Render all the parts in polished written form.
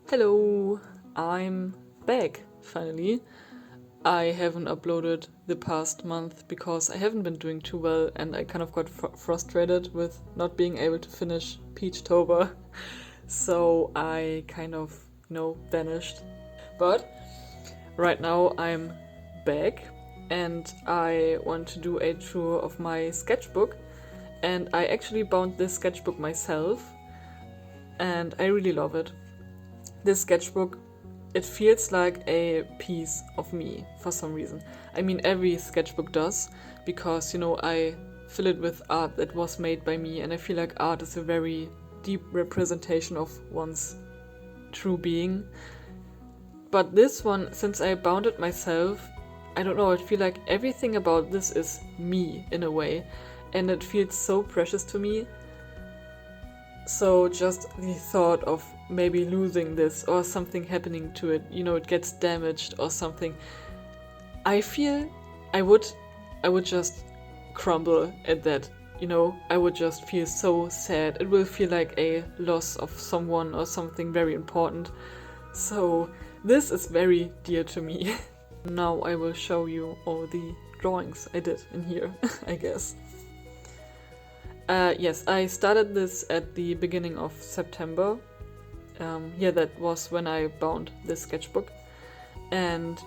Hello, I'm back, finally. I haven't uploaded the past month because I haven't been doing too well and I kind of got frustrated with not being able to finish Peachtober. So I kind of, vanished. But right now I'm back and I want to do a tour of my sketchbook. And I actually bound this sketchbook myself and I really love it. This sketchbook, it feels like a piece of me for some reason. I mean, every sketchbook does, because, I fill it with art that was made by me, and I feel like art is a very deep representation of one's true being. But this one, since I bound it myself, I don't know, I feel like everything about this is me in a way, and it feels so precious to me. So just the thought of maybe losing this or something happening to it, it gets damaged or something, I feel I would just crumble at that, I would just feel so sad. It will feel like a loss of someone or something very important. So this is very dear to me. Now I will show you all the drawings I did in here, I guess. Yes, I started this at the beginning of September. That was when I bound this sketchbook. And,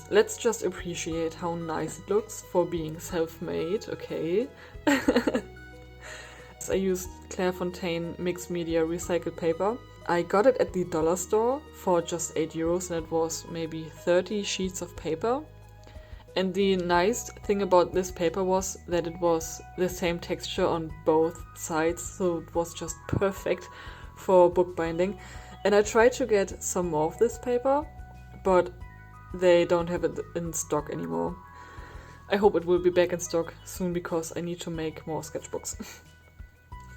let's just appreciate how nice it looks for being self-made, okay? I used Clairefontaine mixed media recycled paper. I got it at the dollar store for just €8 and it was maybe 30 sheets of paper. And the nice thing about this paper was that it was the same texture on both sides, so it was just perfect for bookbinding. And I tried to get some more of this paper, but they don't have it in stock anymore. I hope it will be back in stock soon because I need to make more sketchbooks.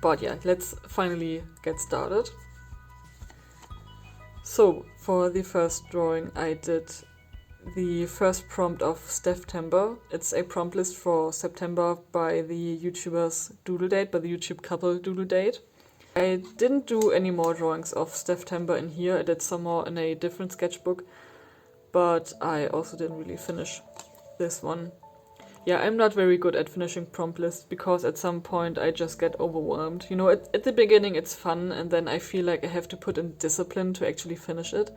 But yeah, let's finally get started. So, for the first drawing I did the first prompt of Steptember. It's a prompt list for September by the YouTubers Doodle Date, by the YouTube couple Doodle Date. I didn't do any more drawings of Steptember in here. I did some more in a different sketchbook, but I also didn't really finish this one. Yeah, I'm not very good at finishing prompt lists because at some point I just get overwhelmed. At the beginning it's fun and then I feel like I have to put in discipline to actually finish it.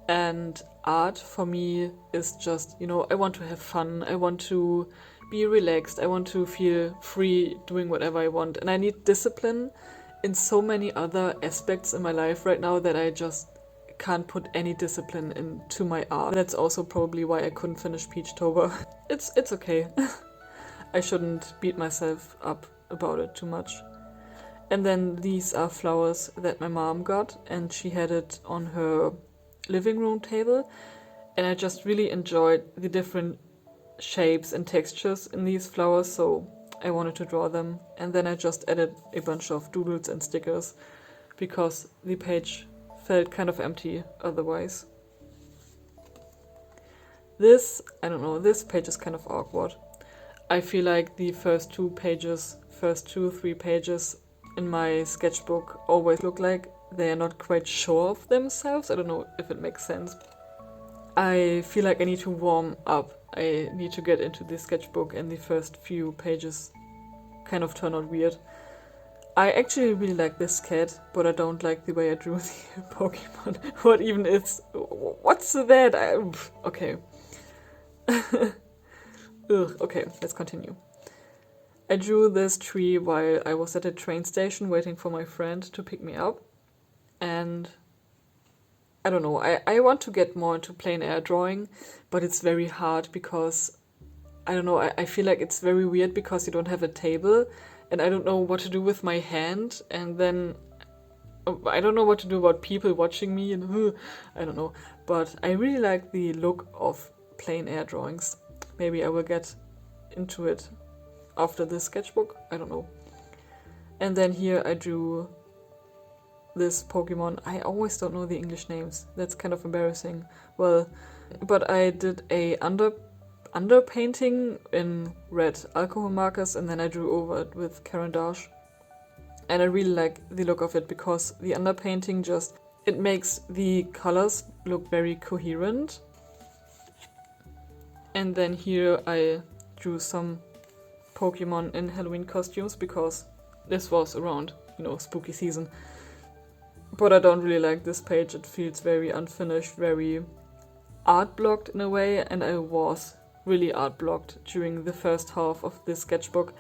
And art for me is just, I want to have fun, I want to be relaxed, I want to feel free doing whatever I want. And I need discipline in so many other aspects in my life right now that I just can't put any discipline into my art. That's also probably why I couldn't finish Peachtober. It's okay. I shouldn't beat myself up about it too much. And then these are flowers that my mom got, and she had it on her living room table, and I just really enjoyed the different shapes and textures in these flowers, so I wanted to draw them. And then I just added a bunch of doodles and stickers because the page felt kind of empty otherwise. This page is kind of awkward. I feel like the first 2-3 pages in my sketchbook always look like they are not quite sure of themselves. I don't know if it makes sense. I feel like I need to warm up. I need to get into the sketchbook, and the first few pages kind of turn out weird. I actually really like this cat, but I don't like the way I drew the Pokemon. What even is... What's that? Okay. Okay, let's continue. I drew this tree while I was at a train station waiting for my friend to pick me up. And I don't know, I want to get more into plein air drawing, but it's very hard because, I don't know, I feel like it's very weird because you don't have a table, and I don't know what to do with my hand, and then I don't know what to do about people watching me, and I don't know. But I really like the look of plein air drawings. Maybe I will get into it after this sketchbook, I don't know. And then here I drew this Pokemon. I always don't know the English names. That's kind of embarrassing. Well, but I did a underpainting in red alcohol markers, and then I drew over it with Caran d'Ache. And I really like the look of it because the underpainting just it makes the colors look very coherent. And then here I drew some Pokemon in Halloween costumes because this was around, spooky season. But I don't really like this page. It feels very unfinished, very art blocked in a way, and I was really art blocked during the first half of this sketchbook.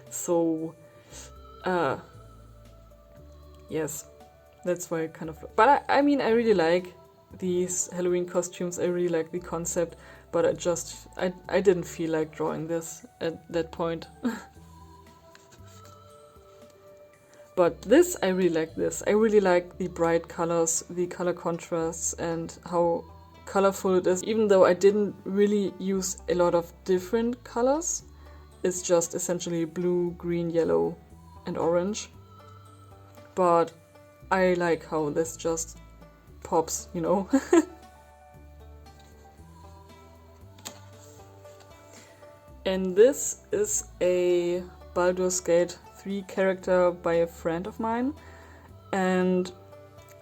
So, yes, that's why I kind of... But I mean, I really like these Halloween costumes. I really like the concept, but I didn't feel like drawing this at that point. But this, I really like this. I really like the bright colors, the color contrasts, and how colorful it is. Even though I didn't really use a lot of different colors, it's just essentially blue, green, yellow, and orange. But I like how this just pops, And this is a Baldur's Gate 3 character by a friend of mine, and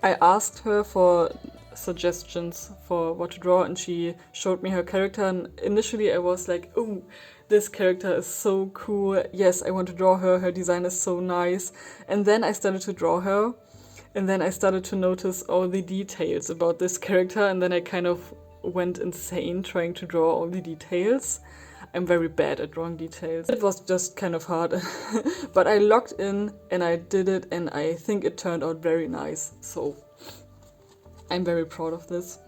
I asked her for suggestions for what to draw, and she showed me her character, and initially I was like, oh, this character is so cool, yes, I want to draw her, her design is so nice. And then I started to draw her, and then I started to notice all the details about this character, and then I kind of went insane trying to draw all the details. I'm very bad at drawing details. It was just kind of hard. But I logged in and I did it, and I think it turned out very nice. So I'm very proud of this.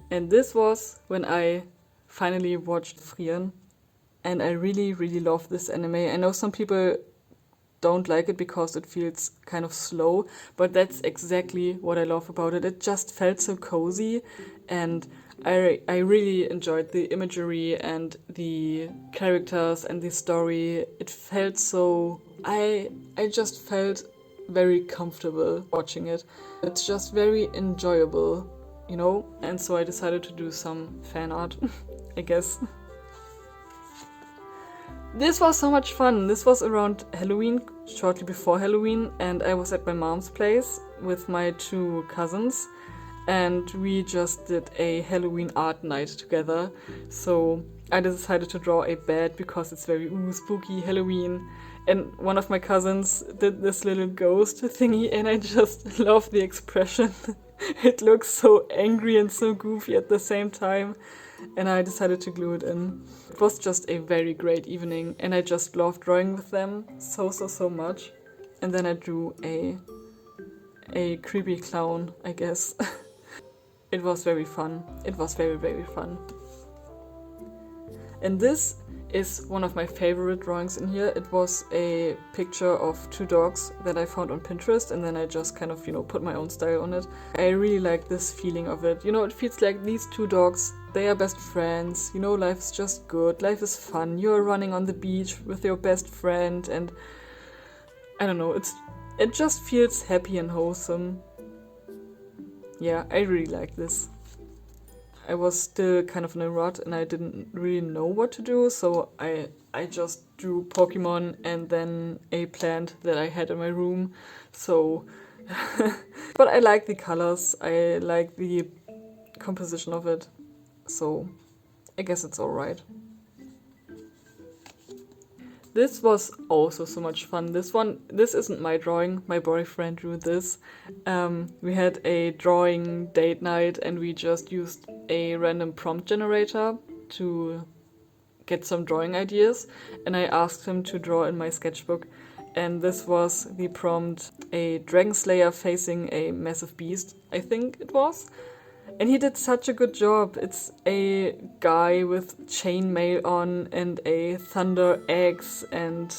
And this was when I finally watched Frieren, and I really, really love this anime. I know some people don't like it because it feels kind of slow, but that's exactly what I love about it. It just felt so cozy, and I really enjoyed the imagery and the characters and the story. It felt so... I just felt very comfortable watching it. It's just very enjoyable, And so I decided to do some fan art, I guess. This was so much fun. This was around Halloween, shortly before Halloween, and I was at my mom's place with my 2 cousins, and we just did a Halloween art night together. So I decided to draw a bed because it's very spooky Halloween, and one of my cousins did this little ghost thingy, and I just love the expression. It looks so angry and so goofy at the same time, and I decided to glue it in. It was just a very great evening, and I just loved drawing with them so much. And then I drew a creepy clown, I guess. It was very fun. It was very fun. And this is one of my favorite drawings in here. It was a picture of 2 dogs that I found on Pinterest, and then I just kind of, put my own style on it. I really like this feeling of it. It feels like these 2 dogs, they are best friends. Life is just good. Life is fun. You're running on the beach with your best friend, and I don't know, it just feels happy and wholesome. Yeah, I really like this. I was still kind of in a rut and I didn't really know what to do, so I just drew Pokemon and then a plant that I had in my room. So, but I like the colors, I like the composition of it, so I guess it's alright. This was also so much fun. This isn't my drawing, my boyfriend drew this. We had a drawing date night and we just used a random prompt generator to get some drawing ideas, and I asked him to draw in my sketchbook, and this was the prompt, a dragon slayer facing a massive beast, I think it was. And he did such a good job. It's a guy with chainmail on and a thunder axe, and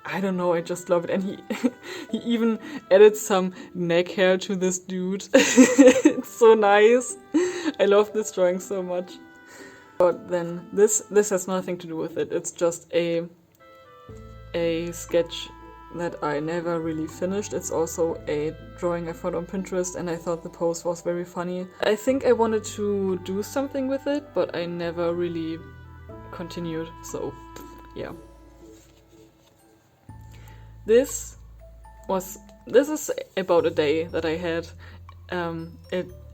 I don't know, I just love it. And he even added some neck hair to this dude. It's so nice. I love this drawing so much. But then this has nothing to do with it. It's just a sketch that I never really finished. It's also a drawing I found on Pinterest, and I thought the pose was very funny. I think I wanted to do something with it, but I never really continued, so yeah. This was this is about a day that I had.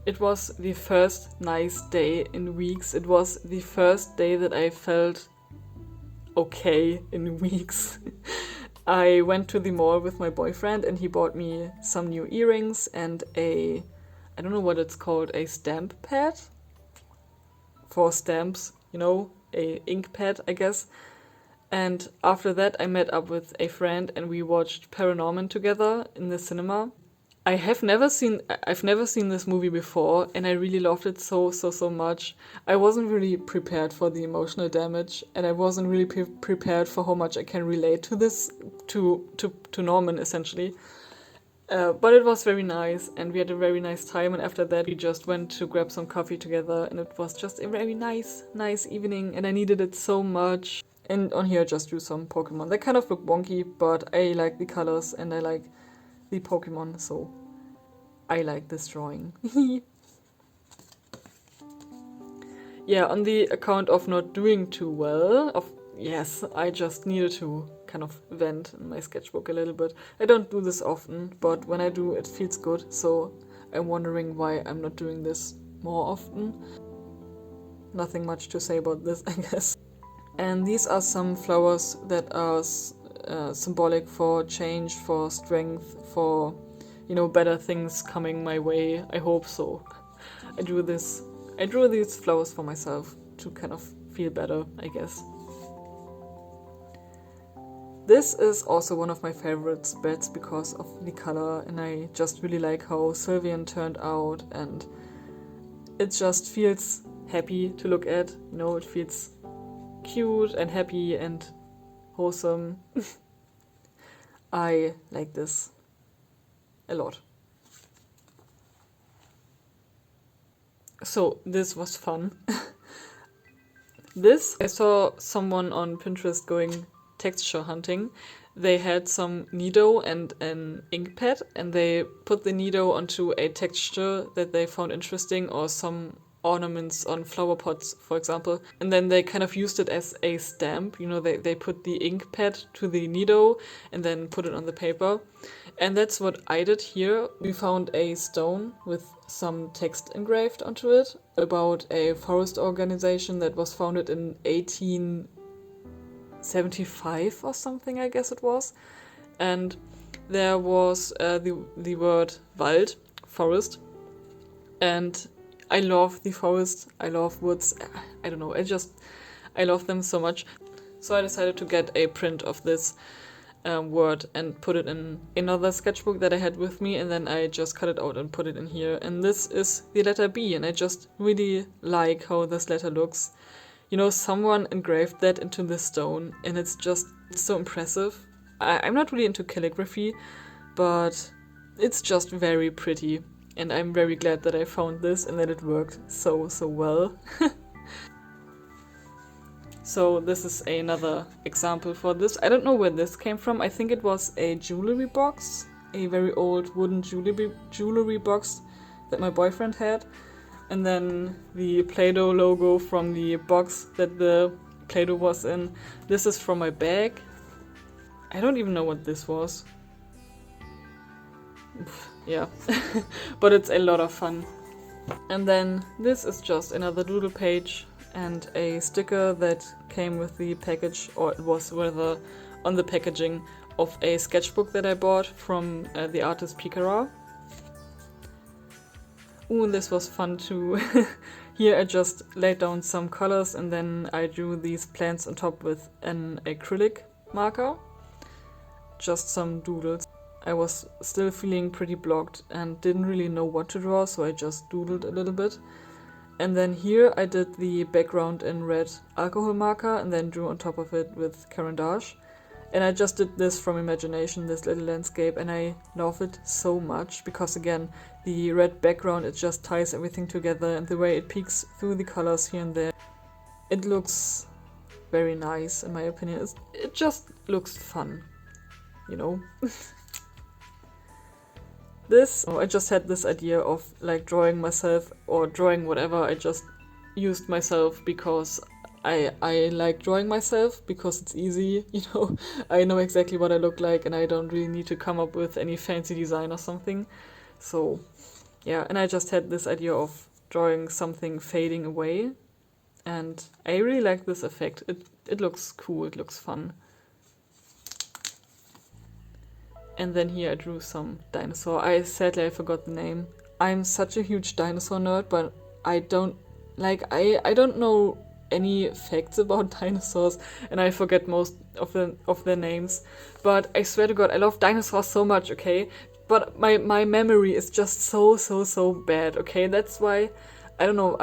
It was the first nice day in weeks. It was the first day that I felt okay in weeks. I went to the mall with my boyfriend and he bought me some new earrings and I don't know what it's called, a stamp pad for stamps, a ink pad, I guess. And after that I met up with a friend and we watched Paranorman together in the cinema. I've never seen this movie before and I really loved it so much. I wasn't really prepared for the emotional damage and I wasn't really prepared for how much I can relate to this, to Norman essentially. But it was very nice and we had a very nice time, and after that we just went to grab some coffee together and it was just a very nice evening and I needed it so much. And on here I just drew some Pokemon. They kind of look wonky, but I like the colors and I like the Pokemon, so I like this drawing. Yeah, on the account of not doing too well, yes, I just needed to kind of vent in my sketchbook a little bit. I don't do this often, but when I do, it feels good, so I'm wondering why I'm not doing this more often. Nothing much to say about this, I guess. And these are some flowers that are symbolic for change, for strength, for, better things coming my way. I hope so. I drew these flowers for myself to kind of feel better, I guess. This is also one of my favorite spreads because of the color, and I just really like how Sylvian turned out, and it just feels happy to look at. It feels cute and happy and wholesome. I like this a lot. So this was fun. I saw someone on Pinterest going texture hunting. They had some Nido and an ink pad and they put the Nido onto a texture that they found interesting, or some ornaments on flower pots, for example, and then they kind of used it as a stamp. They put the ink pad to the Nido and then put it on the paper, and that's what I did here. We found a stone with some text engraved onto it about a forest organization that was founded in 1875 or something, I guess it was, and there was the word Wald, forest, and I love the forest, I love woods, I don't know, I love them so much. So I decided to get a print of this word and put it in another sketchbook that I had with me, and then I just cut it out and put it in here. And this is the letter B, and I just really like how this letter looks. Someone engraved that into the stone, and it's so impressive. I'm not really into calligraphy, but it's just very pretty. And I'm very glad that I found this and that it worked so well. So this is another example for this. I don't know where this came from. I think it was a jewelry box, a very old wooden jewelry box that my boyfriend had. And then the Play-Doh logo from the box that the Play-Doh was in. This is from my bag. I don't even know what this was. Yeah, but it's a lot of fun. And then this is just another doodle page and a sticker that came with the package, or it was rather on the packaging of a sketchbook that I bought from the artist Picara. Ooh, this was fun too. Here I just laid down some colors and then I drew these plants on top with an acrylic marker. Just some doodles. I was still feeling pretty blocked and didn't really know what to draw, so I just doodled a little bit. And then here I did the background in red alcohol marker and then drew on top of it with Caran d'Ache. And I just did this from imagination, this little landscape, and I love it so much because, again, the red background, it just ties everything together, and the way it peeks through the colors here and there, it looks very nice in my opinion. It just looks fun, I just had this idea of drawing myself or drawing whatever. I just used myself because I like drawing myself because it's easy, you know. I know exactly what I look like and I don't really need to come up with any fancy design or something. So yeah, and I just had this idea of drawing something fading away, and I really like this effect. It looks cool, it looks fun. And then here I drew some dinosaur. Sadly I forgot the name. I'm such a huge dinosaur nerd, but I don't I don't know any facts about dinosaurs, and I forget most of their names. But I swear to God, I love dinosaurs so much, okay? But my memory is just so bad, okay? That's why I don't know,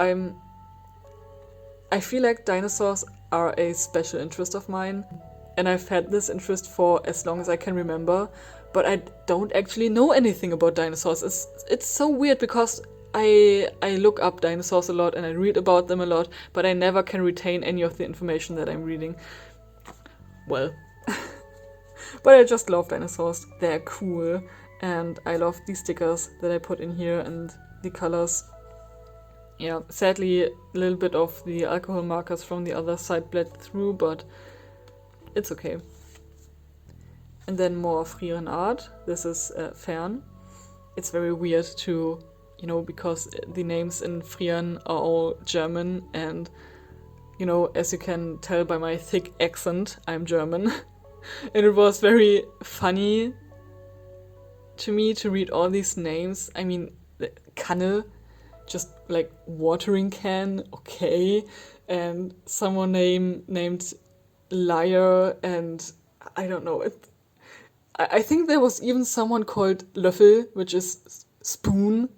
I feel like dinosaurs are a special interest of mine, and I've had this interest for as long as I can remember, but I don't actually know anything about dinosaurs. It's so weird because I look up dinosaurs a lot and I read about them a lot, but I never can retain any of the information that I'm reading. Well, but I just love dinosaurs. They're cool, and I love these stickers that I put in here and the colors. Yeah, sadly, a little bit of the alcohol markers from the other side bled through, but it's okay. And then more Frieren art. This is Fern. It's very weird to, you know, because the names in Frieren are all German, and, you know, as you can tell by my thick accent, I'm German. And it was very funny to me to read all these names. I mean, Kanne, just like watering can, okay, and someone named Liar, and I don't know. I think there was even someone called Löffel, which is spoon.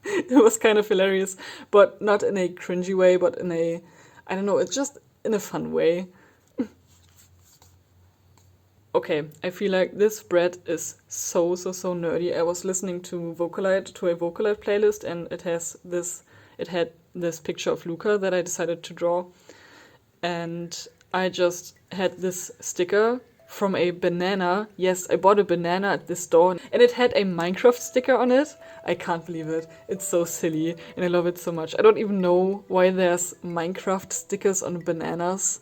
It was kind of hilarious, but not in a cringy way, but in a, I don't know, it's just in a fun way. Okay, I feel like this spread is so nerdy. I was listening to a Vocalite playlist, and it had this picture of Luca that I decided to draw. And I just had this sticker from a banana. Yes, I bought a banana at this store, and it had a Minecraft sticker on it. I can't believe it. It's so silly, and I love it so much. I don't even know why there's Minecraft stickers on bananas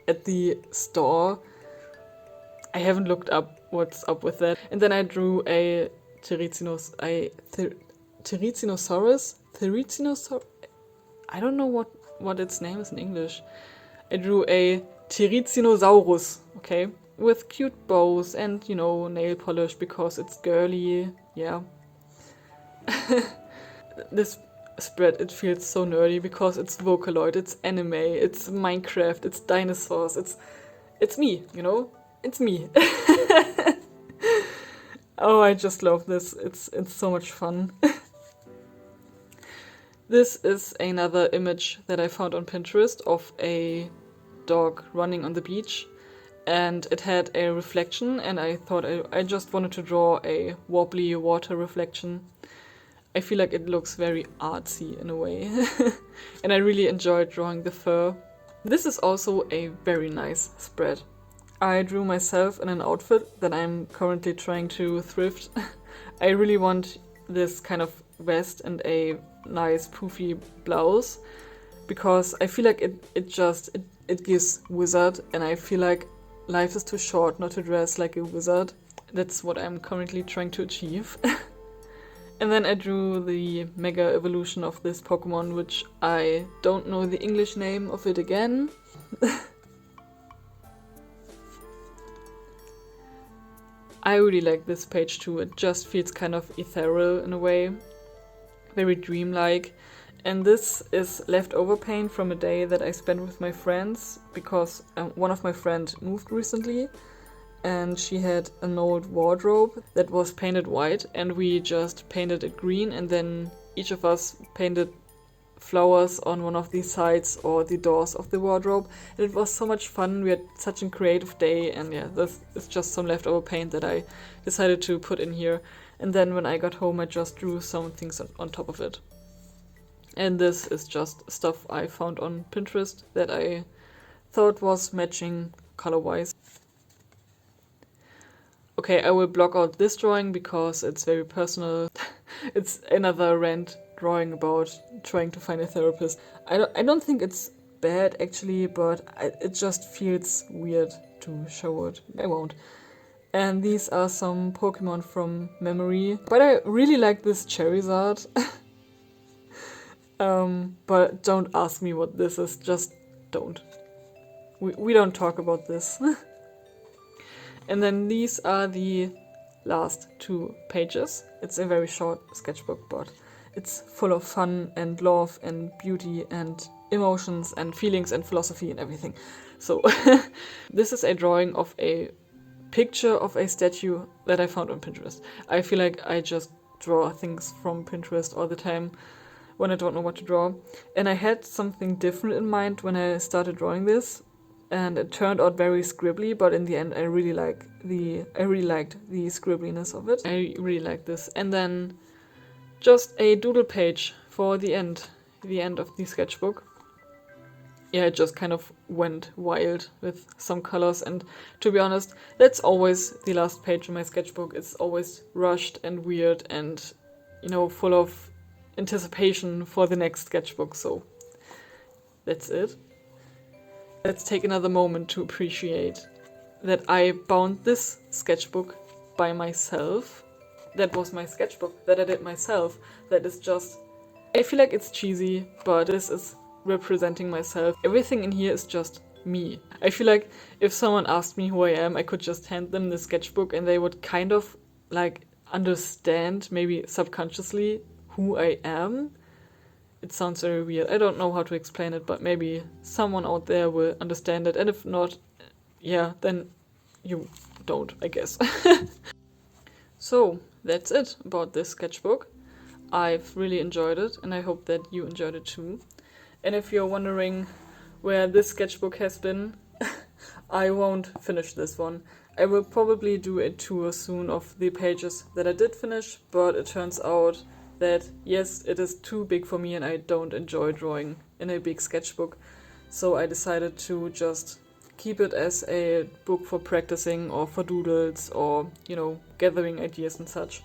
at the store. I haven't looked up what's up with that. And then I drew a Therizinosaurus. I don't know what its name is in English. I drew a Therizinosaurus, okay? With cute bows and, you know, nail polish because it's girly, yeah. This spread, it feels so nerdy because it's Vocaloid, it's anime, it's Minecraft, it's dinosaurs, it's me, you know? It's me. Oh, I just love this. It's so much fun. This is another image that I found on Pinterest of a dog running on the beach, and it had a reflection, and I thought I just wanted to draw a wobbly water reflection. I feel like it looks very artsy in a way, and I really enjoyed drawing the fur. This is also a very nice spread. I drew myself in an outfit that I'm currently trying to thrift. I really want this kind of vest and a nice poofy blouse, because I feel like it gives wizard, and I feel like life is too short not to dress like a wizard. That's what I'm currently trying to achieve. And then I drew the mega evolution of this Pokemon, which I don't know the English name of it again. I really like this page too. It just feels kind of ethereal in a way, very dreamlike. And this is leftover paint from a day that I spent with my friends, because one of my friends moved recently and she had an old wardrobe that was painted white, and we just painted it green, and then each of us painted flowers on one of the sides or the doors of the wardrobe. And it was so much fun. We had such a creative day, and yeah, this is just some leftover paint that I decided to put in here. And then when I got home, I just drew some things on top of it. And this is just stuff I found on Pinterest that I thought was matching color-wise. Okay, I will block out this drawing because it's very personal. It's another rant drawing about trying to find a therapist. I don't think it's bad actually, but it just feels weird to show it. I won't. And these are some Pokemon from memory. But I really like this Charizard. But don't ask me what this is, just don't. We don't talk about this. And then these are the last 2 pages. It's a very short sketchbook, but it's full of fun and love and beauty and emotions and feelings and philosophy and everything. So this is a drawing of a picture of a statue that I found on Pinterest. I feel like I just draw things from Pinterest all the time when I don't know what to draw. And I had something different in mind when I started drawing this, and it turned out very scribbly, but in the end I really liked the scribbliness of it. I really like this. And then just a doodle page for the end of the sketchbook. Yeah, it just kind of went wild with some colors, and to be honest, that's always the last page of my sketchbook. It's always rushed and weird and, you know, full of anticipation for the next sketchbook, so that's it. Let's take another moment to appreciate that I bound this sketchbook by myself. That was my sketchbook that I did myself. That is just, I feel like it's cheesy, but this is representing myself. Everything in here is just me. I feel like if someone asked me who I am, I could just hand them the sketchbook and they would kind of like understand, maybe subconsciously, who I am. It sounds very weird. I don't know how to explain it, but maybe someone out there will understand it, and if not, yeah, then you don't, I guess. So that's it about this sketchbook. I've really enjoyed it, and I hope that you enjoyed it too. And if you're wondering where this sketchbook has been, I won't finish this one. I will probably do a tour soon of the pages that I did finish, but it turns out that yes, it is too big for me and I don't enjoy drawing in a big sketchbook. So I decided to just keep it as a book for practicing or for doodles or, you know, gathering ideas and such.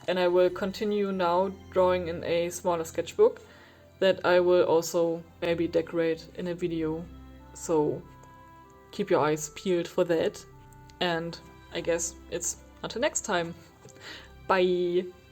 And I will continue now drawing in a smaller sketchbook that I will also maybe decorate in a video. So keep your eyes peeled for that. And I guess it's until next time. Bye!